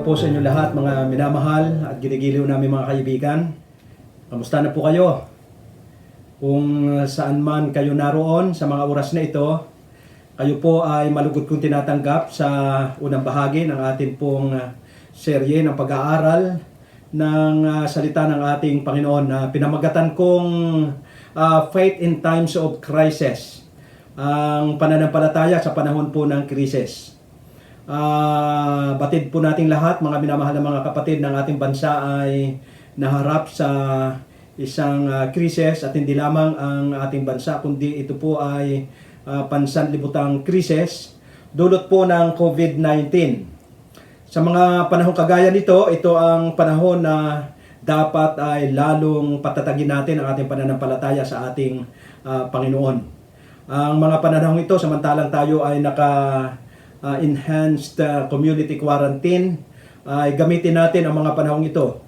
araw po sa inyo lahat, mga minamahal at ginigiliw namin mga kaibigan. Kamusta na po kayo? Kung saan man kayo naroon sa mga oras na ito, kayo po ay malugod kong tinatanggap sa unang bahagi ng ating pong serye ng pag-aaral ng salita ng ating Panginoon na pinamagatan kong Faith in Times of Crisis. Ang pananampalataya sa panahon po ng krisis. Batid po nating lahat, mga minamahal na mga kapatid, ng ating bansa ay naharap sa isang krisis, at hindi lamang ang ating bansa kundi ito po ay pansanlibutang krisis dulot po ng COVID-19. Sa mga panahon kagaya nito, ito ang panahon na dapat ay lalong patatagin natin ang ating pananampalataya sa ating Panginoon. Ang mga panahon ito, samantalang tayo ay enhanced community quarantine, ay gamitin natin ang mga panahong ito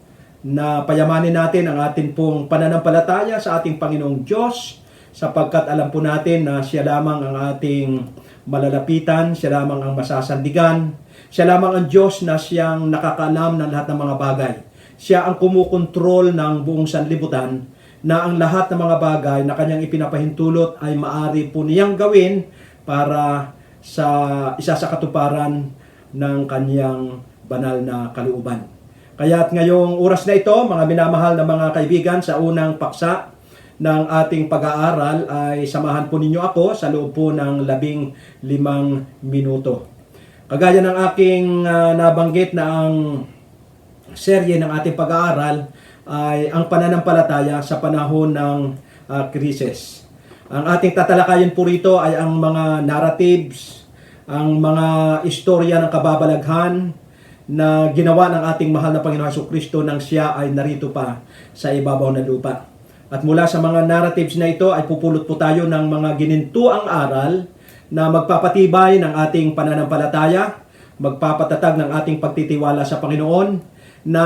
na payamanin natin ang ating pong pananampalataya sa ating Panginoong Diyos, sapagkat alam po natin na siya lamang ang ating malalapitan, siya lamang ang masasandigan, siya lamang ang Diyos na siyang nakakaalam ng lahat ng mga bagay. Siya ang kumukontrol ng buong sanlibutan, na ang lahat ng mga bagay na kanyang ipinapahintulot ay maari po niyang gawin para sa isa sa katuparan ng kanyang banal na kalooban. Kaya't ngayong oras na ito, mga minamahal na mga kaibigan, sa unang paksa ng ating pag-aaral ay samahan po ninyo ako sa loob po ng 15 minuto. Kagaya ng aking nabanggit na ang serye ng ating pag-aaral ay ang pananampalataya sa panahon ng krisis. Ang ating tatalakayin po rito ay ang mga narratives, ang mga istorya ng kababalaghan na ginawa ng ating mahal na Panginoon Jesucristo nang siya ay narito pa sa ibabaw ng lupa. At mula sa mga narratives na ito ay pupulot po tayo ng mga ginintuang aral na magpapatibay ng ating pananampalataya, magpapatatag ng ating pagtitiwala sa Panginoon, na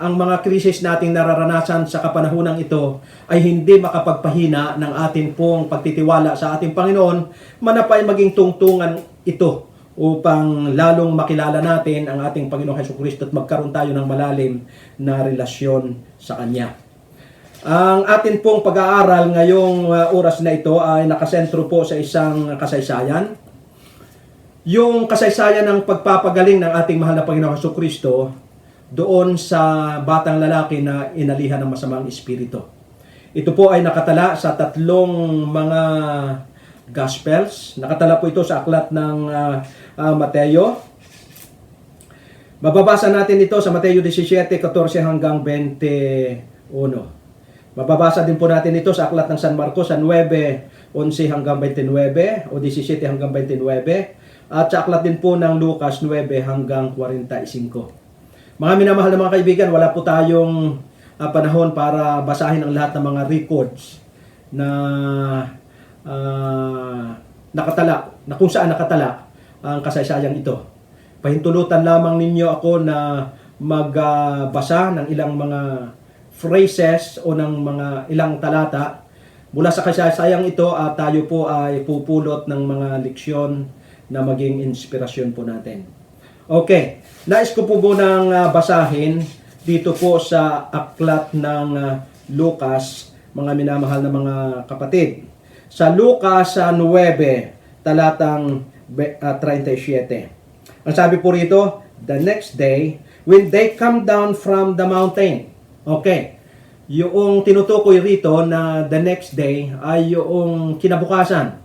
ang mga krisis nating nararanasan sa kapanahonang ito ay hindi makapagpahina ng ating pong pagtitiwala sa ating Panginoon, manapay maging tungtungan ito upang lalong makilala natin ang ating Panginoong Jesucristo at magkaroon tayo ng malalim na relasyon sa Kanya. Ang atin pong pag-aaral ngayong oras na ito ay nakasentro po sa isang kasaysayan. Yung kasaysayan ng pagpapagaling ng ating mahal na Panginoong Jesucristo doon sa batang lalaki na inalihan ng masamang espiritu. Ito po ay nakatala sa tatlong mga Gospels. Nakatala po ito sa aklat ng Mateo. Mababasa natin ito sa Mateo 17:14 hanggang 21. Mababasa din po natin ito sa aklat ng San Marcos 9:11 hanggang 29 o 17 hanggang 29, at sa aklat din po ng Lucas 9 hanggang 45. Mga minamahal na mga kaibigan, wala po tayong panahon para basahin ang lahat ng mga records na nakatala, na kung saan nakatala ang kasaysayan ito. Pahintulutan lamang ninyo ako na magbasa ng ilang mga phrases o ng mga ilang talata mula sa kasaysayang ito, at tayo po ay pupulot ng mga leksyon na maging inspirasyon po natin. Okay, nais ko po munang basahin dito po sa aklat ng Lucas, mga minamahal na mga kapatid. Sa Lucas 9, talatang 37. Ang sabi po rito, the next day, when they come down from the mountain. Okay, yung tinutukoy rito na the next day ay yung kinabukasan.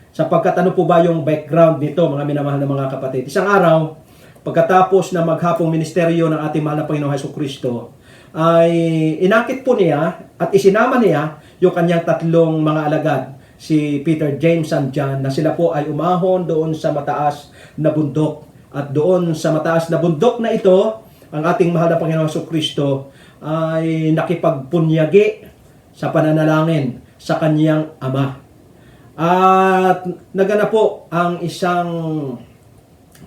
Sapagkat ano po ba yung background nito, mga minamahal na mga kapatid? Isang araw, pagkatapos na maghapong ministeryo ng ating mahal na Panginoong Jesucristo, ay inakit po niya at isinama niya yung kanyang tatlong mga alagad, si Peter, James, and John, na sila po ay umahon doon sa mataas na bundok. At doon sa mataas na bundok na ito, ang ating mahal na Panginoong Jesucristo ay nakipagpunyagi sa pananalangin sa kanyang Ama. At naganap po ang isang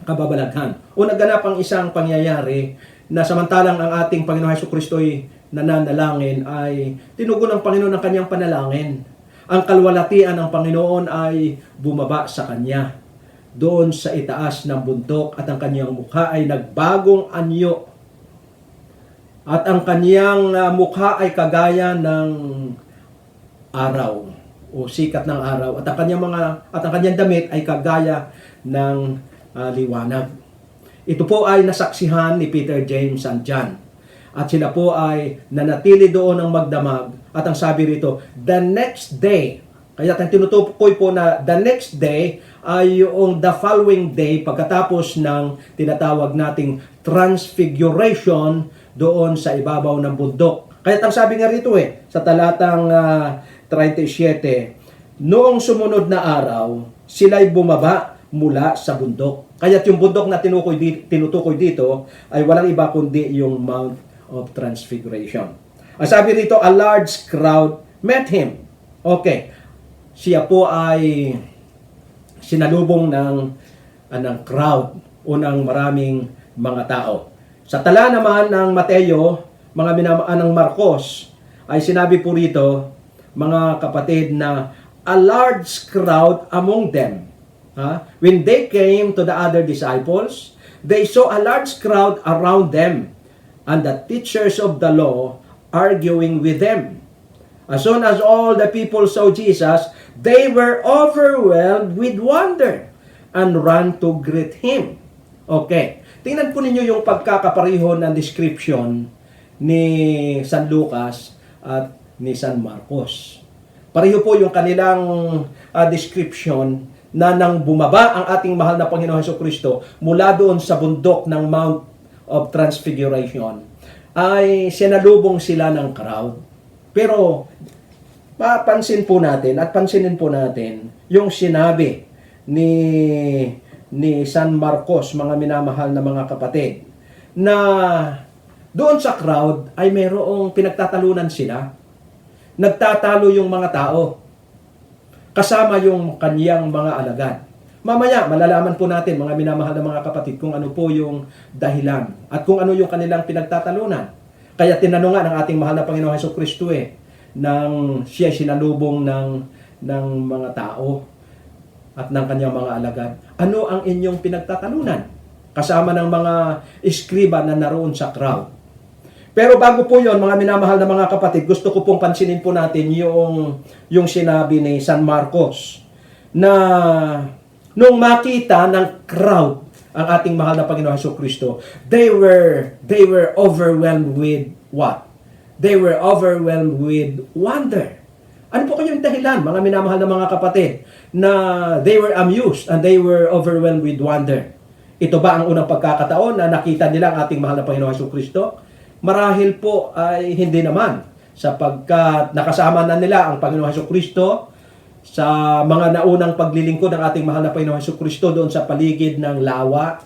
kababalaghan o naganap ang isang pangyayari na samantalang ang ating Panginoong Jesucristo ay nananalangin, ay tinugon ng Panginoon ang kanyang panalangin. Ang kalwalatian ng Panginoon ay bumaba sa kanya. doon sa itaas ng bundok at ang kanyang mukha ay nagbagong anyo. At ang kanyang mukha ay kagaya ng araw o sikat ng araw at ang kanyang damit ay kagaya ng liwanag. Ito po ay nasaksihan ni Peter, James, and John. At sila po ay nanatili doon ng magdamag. At ang sabi rito, the next day, kaya tinutukoy po na the next day ay yung the following day pagkatapos ng tinatawag nating transfiguration doon sa ibabaw ng bundok. Kaya ang sabi nga rito sa talatang 37, noong sumunod na araw, sila'y bumaba mula sa bundok. Kaya yung bundok na tinutukoy dito ay walang iba kundi yung Mount of Transfiguration. Ang sabi rito, a large crowd met him. Okay, siya po ay sinalubong ng crowd o ng maraming mga tao. Sa tala naman ng Mateo, ng Marcos, ay sinabi po rito, mga kapatid, na a large crowd among them. When they came to the other disciples, they saw a large crowd around them, and the teachers of the law arguing with them. As soon as all the people saw Jesus, they were overwhelmed with wonder and ran to greet him. Okay. Tingnan po ninyo yung pagkakapareho ng description ni San Lucas at ni San Marcos. Pareho po yung kanilang description na nang bumaba ang ating mahal na Panginoon Jesucristo mula doon sa bundok ng Mount of Transfiguration, ay sinalubong sila ng crowd. Pero pansinin po natin yung sinabi ni San Marcos, mga minamahal na mga kapatid, na doon sa crowd ay mayroong pinagtatalunan sila. Nagtatalo yung mga tao kasama yung kaniyang mga alagad. Mamaya, malalaman po natin, mga minamahal na mga kapatid, kung ano po yung dahilan at kung ano yung kanilang pinagtatalunan. Kaya tinanungan ng ating mahal na Panginoon Jesucristo nang siya sinalubong ng mga tao at ng kanyang mga alagad, ano ang inyong pinagtatalunan? Kasama ng mga iskriba na naroon sa crowd. Pero bago po yon, mga minamahal na mga kapatid, gusto ko pong pansinin po natin yung sinabi ni San Marcos na nung makita ng crowd ang ating mahal na Panginoon Jesucristo, they were overwhelmed with what? They were overwhelmed with wonder. Ano po kanyang dahilan, mga minamahal na mga kapatid, na they were amused and they were overwhelmed with wonder? Ito ba ang unang pagkakataon na nakita nila ang ating mahal na Panginoon Jesucristo? Marahil po ay hindi naman, sapagkat nakasama na nila ang Panginoon Jesucristo sa mga naunang paglilingkod ng ating mahal na Panginoon Jesucristo doon sa paligid ng lawa.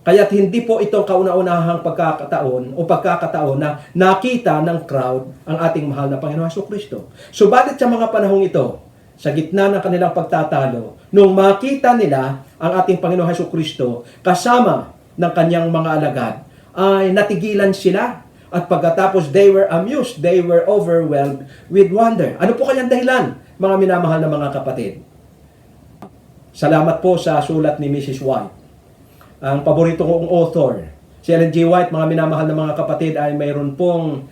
Kaya't hindi po itong kauna-unahang pagkakataon na nakita ng crowd ang ating mahal na Panginoon Jesucristo. Subalit sa mga panahong ito, sa gitna ng kanilang pagtatalo, nung makita nila ang ating Panginoon Jesucristo kasama ng kanyang mga alagad, ay natigilan sila. At pagkatapos they were amused, they were overwhelmed with wonder. Ano po kanyang dahilan, mga minamahal na mga kapatid? Salamat po sa sulat ni Mrs. White. Ang paborito kong author, si Ellen G. White, mga minamahal na mga kapatid, ay mayroon pong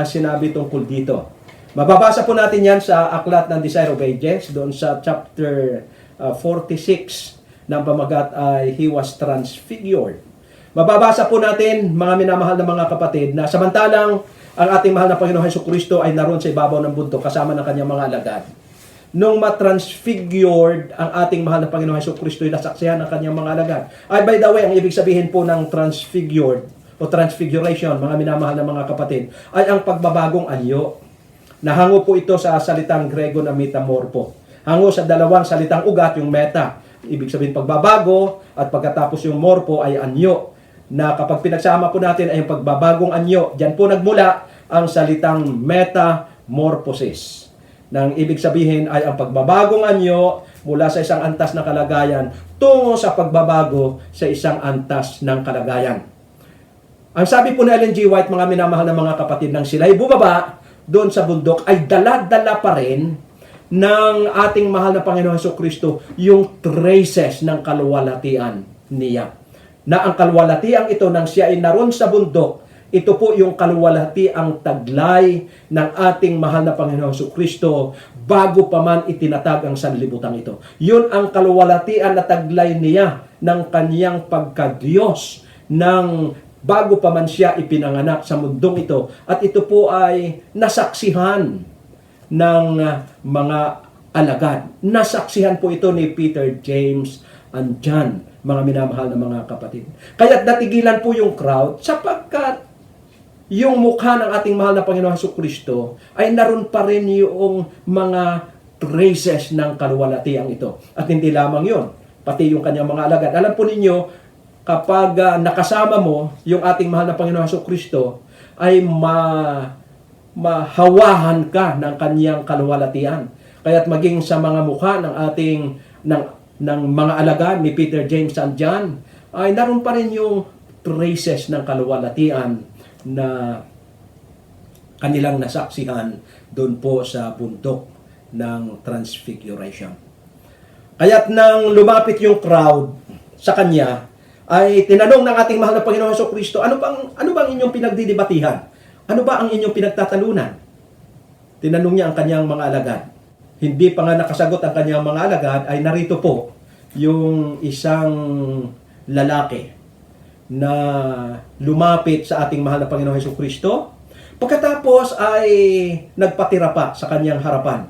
sinabi tungkol dito. Mababasa po natin yan sa Aklat ng Desire of Ages, doon sa chapter 46, ng pamagat ay He was transfigured. Mababasa po natin, mga minamahal na mga kapatid, na samantalang ang ating mahal na Panginoon Jesucristo ay naroon sa ibabaw ng bundok kasama ng kanyang mga alagad. Nung matransfigured ang ating mahal na Panginoon Jesucristo, ay nasaksihan ng kanyang mga alagad. Ay, by the way, ang ibig sabihin po ng transfigured o transfiguration, mga minamahal na mga kapatid, ay ang pagbabagong anyo. Nahango po ito sa salitang Grego na metamorpho. Hango sa dalawang salitang ugat, yung meta, ibig sabihin pagbabago, at pagkatapos yung morpho ay anyo, na kapag pinagsama po natin ay yung pagbabagong anyo. Diyan po nagmula ang salitang metamorphosis. Nang ibig sabihin ay ang pagbabagong anyo mula sa isang antas na kalagayan tungo sa pagbabago sa isang antas ng kalagayan. Ang sabi po ni Ellen G. White, mga minamahal na mga kapatid, nang sila'y bumaba doon sa bundok, ay dala-dala pa rin ng ating mahal na Panginoon Jesucristo yung traces ng kaluwalhatian niya. Na ang kaluwalhatian ito nang siya ay naroon sa bundok, ito po yung kaluwalhatiang taglay ng ating mahal na Panginoon Jesucristo bago pa man itinatag ang sanlibutan ito. Yun ang kaluwalhatian na taglay niya ng kanyang pagka-Diyos ng bago pa man siya ipinanganak sa mundong ito. At ito po ay nasaksihan ng mga alagad. Nasaksihan po ito ni Peter, James, and John, mga minamahal na mga kapatid. Kaya natigilan po yung crowd sapagkat yung mukha ng ating mahal na Panginoon Jesucristo ay naroon pa rin yung mga traces ng kaluwalhatian ito. At hindi lamang yun, pati yung kanyang mga alagad. Alam po ninyo, kapag nakasama mo yung ating mahal na Panginoon Jesucristo, ay mahawahan ka ng kanyang kaluwalhatian. Kaya't maging sa mga mukha ng ating ng mga alagad ni Peter, James, and John, ay naroon pa rin yung traces ng kaluwalhatian na kanilang nasaksihan doon po sa bundok ng Transfiguration. Kaya't nang lumapit yung crowd sa kanya, ay tinanong ng ating mahal na Panginoon Jesucristo, ano bang inyong pinagdidebatihan? Ano ba ang inyong pinagtatalunan? Tinanong niya ang kanyang mga alagad. Hindi pa nga nakasagot ang kanyang mga alagad, ay narito po yung isang lalaki na lumapit sa ating mahal na Panginoon Jesucristo. Pagkatapos ay nagpatira pa sa kanyang harapan.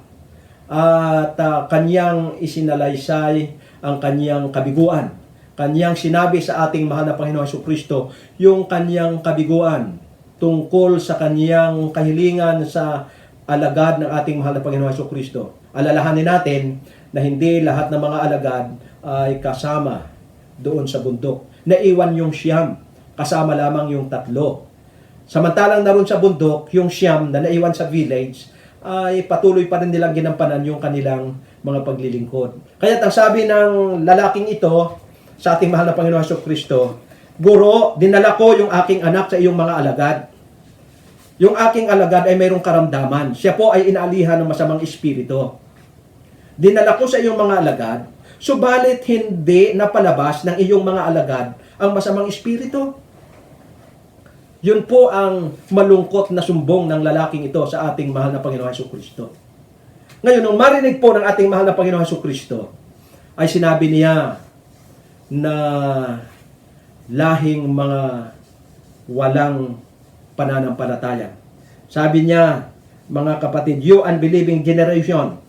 At kanyang isinalaysay ang kanyang kabiguan. Kanyang sinabi sa ating mahal na Panginoon Jesucristo yung kanyang kabiguan tungkol sa kanyang kahilingan sa alagad ng ating mahal na Panginoon Jesucristo. Alalahanin natin na hindi lahat ng mga alagad ay kasama doon sa bundok. Naiwan yung siyam, kasama lamang yung 3. Samantalang naroon sa bundok, yung siyam na naiwan sa village, ay patuloy pa rin nilang ginampanan yung kanilang mga paglilingkod. Kaya ang sabi ng lalaking ito sa ating mahal na Panginoon Jesucristo, Guro, dinala ko yung aking anak sa iyong mga alagad. Yung aking alagad ay mayroong karamdaman. Siya po ay inaalihan ng masamang espiritu. Dinala ko sa iyong mga alagad, subalit hindi napalabas ng iyong mga alagad ang masamang espiritu. Yun po ang malungkot na sumbong ng lalaking ito sa ating mahal na Panginoon Jesucristo. Ngayon, nung marinig po ng ating mahal na Panginoon Jesucristo, ay sinabi niya na lahing mga walang pananampalataya. Sabi niya, mga kapatid, you unbelieving generation,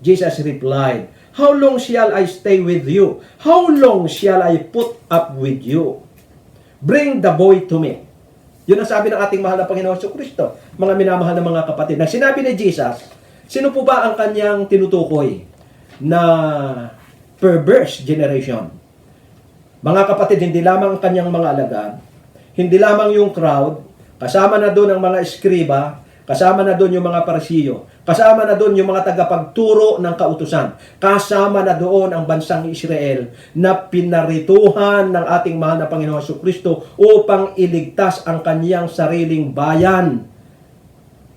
Jesus replied, how long shall I stay with you? How long shall I put up with you? Bring the boy to me. Yun ang sabi ng ating mahal na Panginoon Jesucristo, mga minamahal na mga kapatid. Nang sinabi ni Jesus, sino po ba ang kanyang tinutukoy na perverse generation? Mga kapatid, hindi lamang ang kanyang mga alagad, hindi lamang yung crowd, kasama na doon ang mga eskriba, kasama na doon yung mga parisiyo, kasama na doon yung mga tagapagturo ng kautusan, kasama na doon ang bansang Israel na pinarituhan ng ating mahal na Panginoon Jesucristo upang iligtas ang kanyang sariling bayan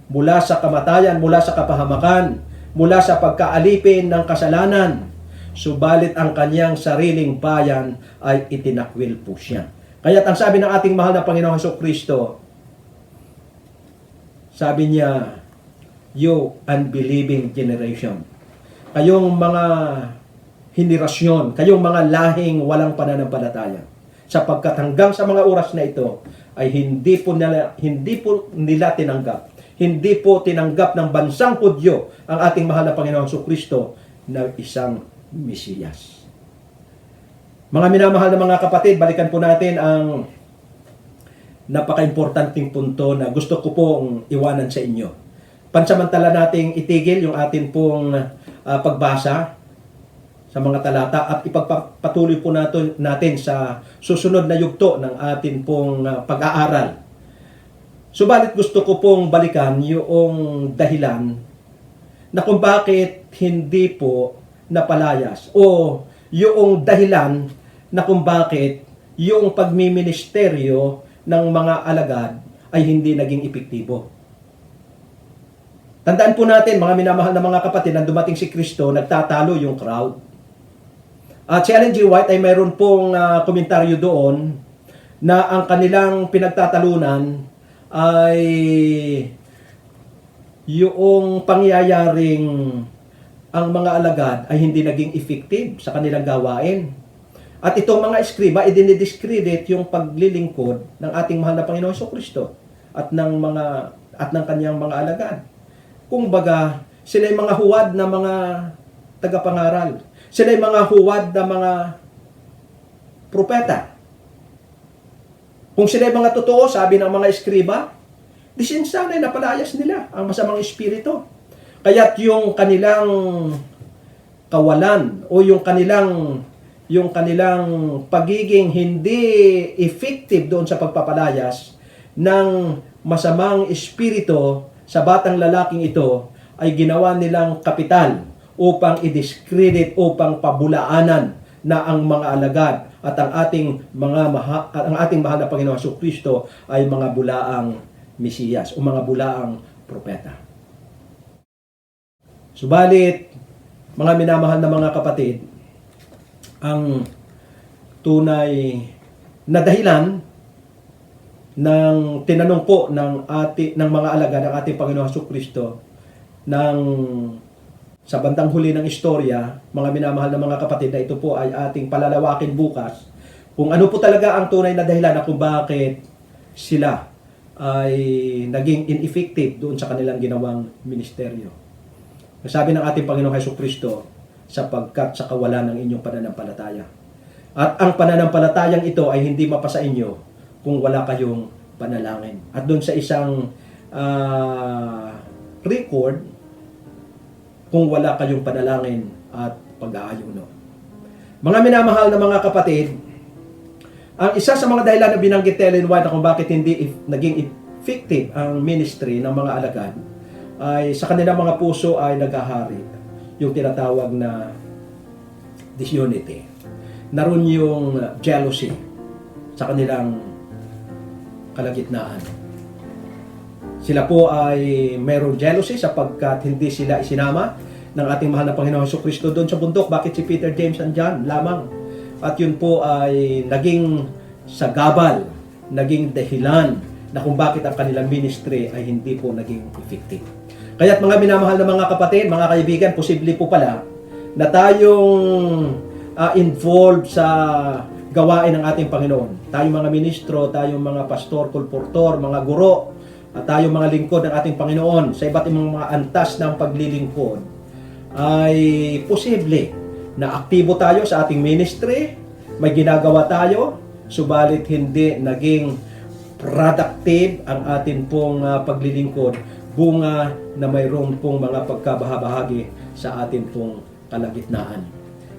mula sa kamatayan, mula sa kapahamakan, mula sa pagkaalipin ng kasalanan. Subalit ang kanyang sariling bayan ay itinakwil po siya. Kaya ang sabi ng ating mahal na Panginoong Jesucristo, sabi niya, you unbelieving generation. Kayong mga henerasyon, kayong mga lahing walang pananampalataya. Sapagkat hanggang sa mga oras na ito ay hindi po nila tinanggap. Hindi po tinanggap ng bansang Hudyo ang ating mahal na Panginoong Jesucristo na isang Mesiyas. Mga minamahal na mga kapatid, balikan po natin ang napaka-importanting punto na gusto ko pong iwanan sa inyo. Pansamantala nating itigil yung atin pong pagbasa sa mga talata at ipagpatuloy po natin sa susunod na yugto ng atin pong pag-aaral. Subalit gusto ko pong balikan yung dahilan na kung bakit hindi po napalayas o yung dahilan na kung bakit yung pagmiministeryo ng mga alagad ay hindi naging epektibo. Tandaan po natin, mga minamahal na mga kapatid, nang dumating si Kristo, nagtatalo yung crowd. At si Ellen G. White ay mayroon pong komentaryo doon na ang kanilang pinagtatalunan ay yung pangyayaring ang mga alagad ay hindi naging effective sa kanilang gawain. At itong mga eskriba, idinidiscredit yung paglilingkod ng ating mahal na Panginoon Jesucristo at ng kanyang mga alagad. Kung baga, sila yung mga huwad na mga tagapangaral. Sila yung mga huwad na mga propeta. Kung sila yung mga totoo, sabi ng mga eskriba, disinsanay na palayas nila ang masamang espiritu. Kaya't yung kanilang kawalan o yung kanilang pagiging hindi effective doon sa pagpapalayas ng masamang espiritu sa batang lalaking ito ay ginawa nilang kapital upang i-discredit, upang pabulaanan na ang mga alagad at ang ating mahal na Panginoon Jesucristo ay mga bulaang Mesiyas o mga bulaang propeta. Subalit, mga minamahal na mga kapatid, ang tunay na dahilan ng tinanong po ng mga alagad ng ating Panginoon Jesucristo sa bandang huli ng istorya, mga minamahal na mga kapatid, na ito po ay ating palalawakin bukas, kung ano po talaga ang tunay na dahilan na kung bakit sila ay naging ineffective doon sa kanilang ginawang ministeryo. Sabi ng ating Panginoong Jesucristo, sapagkat sa kawalan ng inyong pananampalataya. At ang pananampalatayang ito ay hindi mapasa inyo kung wala kayong panalangin. At doon sa isang record, kung wala kayong panalangin at pag-aayuno. Mga minamahal na mga kapatid, ang isa sa mga dahilan na binanggit ni Ellen White na kung bakit hindi naging effective ang ministry ng mga alagad ay sa kanilang mga puso ay naghahari yung tinatawag na disunity. Naroon yung jealousy sa kanilang kalagitnaan. Sila po ay mayroong jealousy sapagkat hindi sila isinama ng ating mahal na Panginoon Jesucristo doon sa bundok. Bakit si Peter, James, and John lamang? At yun po ay naging sagabal, naging dahilan na kung bakit ang kanilang ministry ay hindi po naging effective. Kaya't mga minamahal na mga kapatid, mga kaibigan, posible po pala na tayong involved sa gawain ng ating Panginoon. Tayong mga ministro, tayong mga pastor, kulportor, mga guro, at tayong mga lingkod ng ating Panginoon sa iba't ibang mga antas ng paglilingkod, ay posible na aktibo tayo sa ating ministry, may ginagawa tayo, subalit hindi naging productive ang ating pong paglilingkod, bunga na mayroon pong mga pagkabahabahagi sa ating pong kalagitnaan.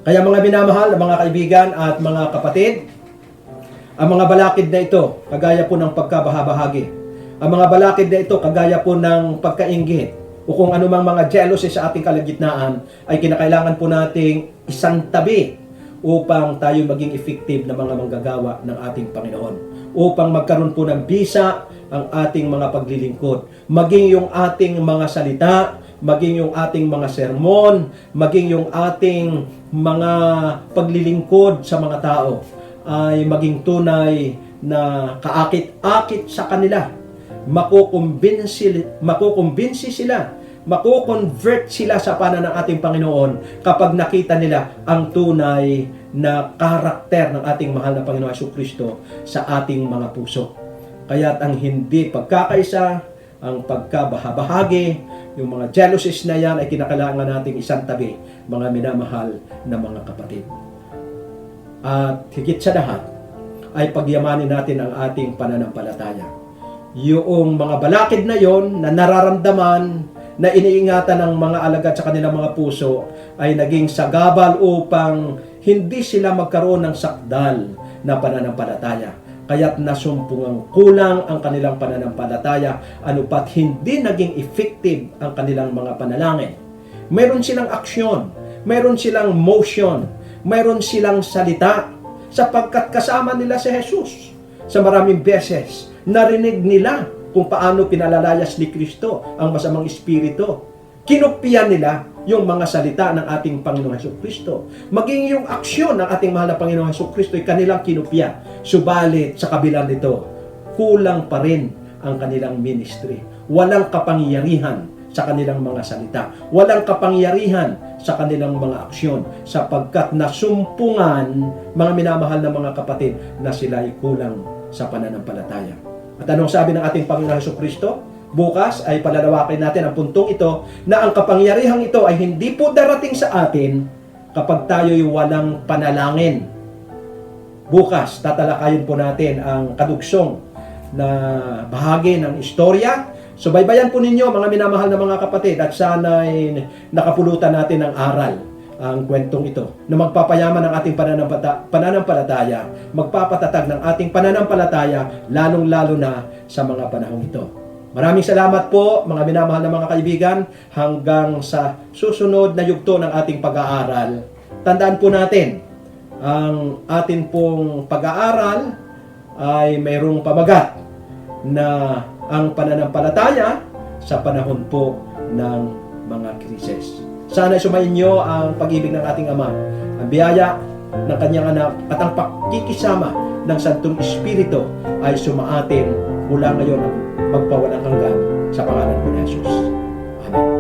Kaya mga minamahal na mga kaibigan at mga kapatid, ang mga balakid na ito, kagaya po ng pagkabahabahagi, ang mga balakid na ito, kagaya po ng pagkainggit, o kung anumang mga jealousy sa ating kalagitnaan, ay kinakailangan po nating isang tabi upang tayo maging effective na mga manggagawa ng ating Panginoon. Upang magkaroon po ng bisa ang ating mga paglilingkod. Maging yung ating mga salita, maging yung ating mga sermon, maging yung ating mga paglilingkod sa mga tao, ay maging tunay na kaakit-akit sa kanila. Makukumbinsi sila, makukonvert sila sa pana ng ating Panginoon kapag nakita nila ang tunay na karakter ng ating mahal na Panginoon Jesucristo sa ating mga puso. Kaya't ang hindi pagkakaisa, ang pagkabahabahagi, yung mga jealousies na yan ay kinakailangan nating isang tabi, mga minamahal na mga kapatid. At higit sa lahat, ay pagyamanin natin ang ating pananampalataya. Yung mga balakid na yon na nararamdaman, na iniingatan ng mga alagad sa kanilang mga puso, ay naging sagabal upang hindi sila magkaroon ng sakdal na pananampalataya. Kaya't nasumpungang kulang ang kanilang pananampalataya, anupat hindi naging effective ang kanilang mga panalangin. Mayroon silang aksyon, mayroon silang motion, mayroon silang salita, sapagkat kasama nila si Jesus. Sa maraming beses, narinig nila kung paano pinalalayas ni Kristo ang masamang espiritu. Kinopya nila yung mga salita ng ating Panginoong Hesukristo. Maging yung aksyon ng ating mahal na Panginoong Hesukristo ay kanilang kinopya. Subalit sa kabila nito, kulang pa rin ang kanilang ministry. Walang kapangyarihan sa kanilang mga salita. Walang kapangyarihan sa kanilang mga aksyon sapagkat nasumpungan, mga minamahal na mga kapatid, na sila ay kulang sa pananampalataya. At anong sabi ng ating Panginoong Hesukristo? Bukas ay palalawakin natin ang puntong ito na ang kapangyarihang ito ay hindi po darating sa atin kapag tayo'y walang panalangin. Bukas, tatalakayin po natin ang kadugsong na bahagi ng istorya. Subaybayan po ninyo mga minamahal na mga kapatid at sana'y nakapulutan natin ng aral ang kwentong ito na magpapayaman ng ating pananampalataya, magpapatatag ng ating pananampalataya lalong-lalo na sa mga panahong ito. Maraming salamat po mga minamahal na mga kaibigan hanggang sa susunod na yugto ng ating pag-aaral. Tandaan po natin, ang atin pong pag-aaral ay mayroong pamagat na ang pananampalataya sa panahon po ng mga krisis. Sana sumainyo ang pag-ibig ng ating Ama, ang biyaya ng kanyang anak at ang pakikisama ng Santong Espiritu ay sumaatin mula ngayon at magpawalang hanggan sa pangalan ni Jesus. Amen.